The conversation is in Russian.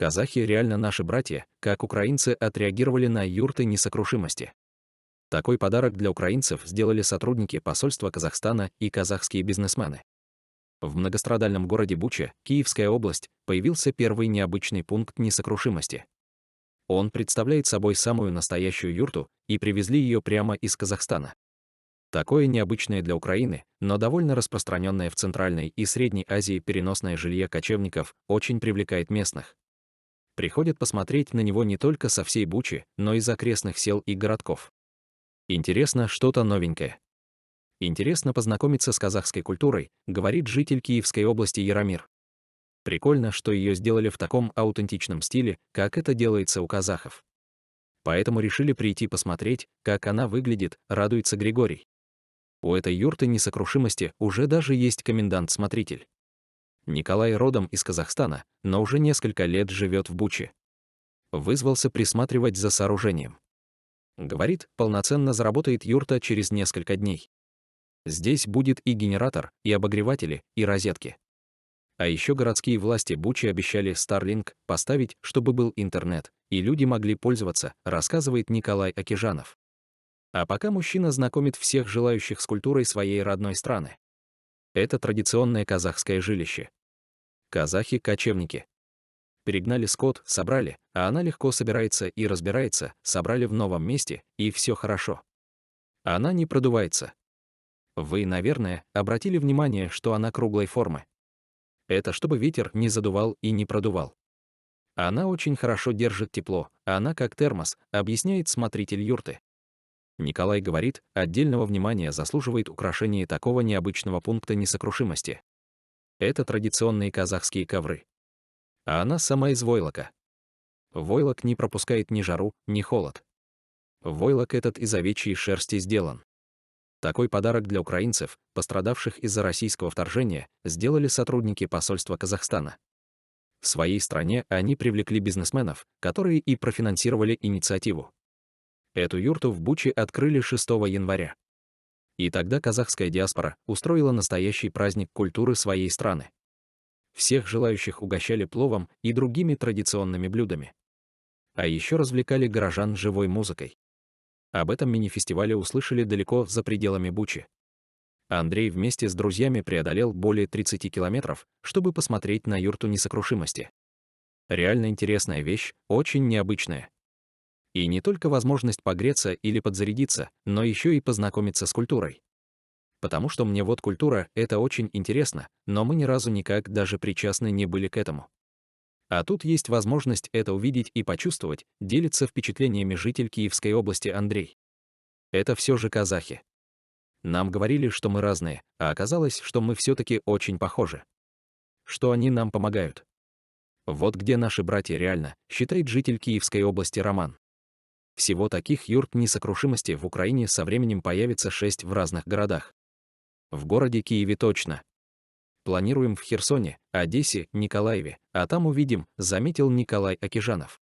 Казахи реально наши братья, как украинцы отреагировали на юрты несокрушимости. Такой подарок для украинцев сделали сотрудники посольства Казахстана и казахские бизнесмены. В многострадальном городе Буча, Киевская область, появился первый необычный пункт несокрушимости. Он представляет собой самую настоящую юрту, и привезли ее прямо из Казахстана. Такое необычное для Украины, но довольно распространенное в Центральной и Средней Азии переносное жилье кочевников очень привлекает местных. Приходят посмотреть на него не только со всей Бучи, но и из окрестных сел и городков. Интересно что-то новенькое. Интересно познакомиться с казахской культурой, говорит житель Киевской области Яромир. Прикольно, что ее сделали в таком аутентичном стиле, как это делается у казахов. Поэтому решили прийти посмотреть, как она выглядит, радуется Григорий. У этой юрты несокрушимости уже даже есть комендант-смотритель. Николай родом из Казахстана, но уже несколько лет живет в Буче. Вызвался присматривать за сооружением. Говорит, полноценно заработает юрта через несколько дней. Здесь будет и генератор, и обогреватели, и розетки. А еще городские власти Бучи обещали Starlink поставить, чтобы был интернет, и люди могли пользоваться, рассказывает Николай Акижанов. А пока мужчина знакомит всех желающих с культурой своей родной страны. Это традиционное казахское жилище. Казахи-кочевники. Перегнали скот, собрали, а она легко собирается и разбирается, собрали в новом месте, и все хорошо. Она не продувается. Вы, наверное, обратили внимание, что она круглой формы. Это чтобы ветер не задувал и не продувал. Она очень хорошо держит тепло, а она как термос, объясняет смотритель юрты. Николай говорит, отдельного внимания заслуживает украшение такого необычного пункта несокрушимости. Это традиционные казахские ковры. А она сама из войлока. Войлок не пропускает ни жару, ни холод. Войлок этот из овечьей шерсти сделан. Такой подарок для украинцев, пострадавших из-за российского вторжения, сделали сотрудники посольства Казахстана. В своей стране они привлекли бизнесменов, которые и профинансировали инициативу. Эту юрту в Буче открыли 6 января. И тогда казахская диаспора устроила настоящий праздник культуры своей страны. Всех желающих угощали пловом и другими традиционными блюдами. А еще развлекали горожан живой музыкой. Об этом мини-фестивале услышали далеко за пределами Бучи. Андрей вместе с друзьями преодолел более 30 километров, чтобы посмотреть на юрту несокрушимости. Реально интересная вещь, очень необычная. И не только возможность погреться или подзарядиться, но еще и познакомиться с культурой. Потому что мне вот культура — это очень интересно, но мы ни разу никак даже причастны не были к этому. А тут есть возможность это увидеть и почувствовать, делится впечатлениями житель Киевской области Андрей. Это все же казахи. Нам говорили, что мы разные, а оказалось, что мы все-таки очень похожи. Что они нам помогают. Вот где наши братья реально, считает житель Киевской области Роман. Всего таких юрт несокрушимости в Украине со временем появится 6 в разных городах. В городе Киеве точно. Планируем в Херсоне, Одессе, Николаеве, а там увидим, заметил Николай Акижанов.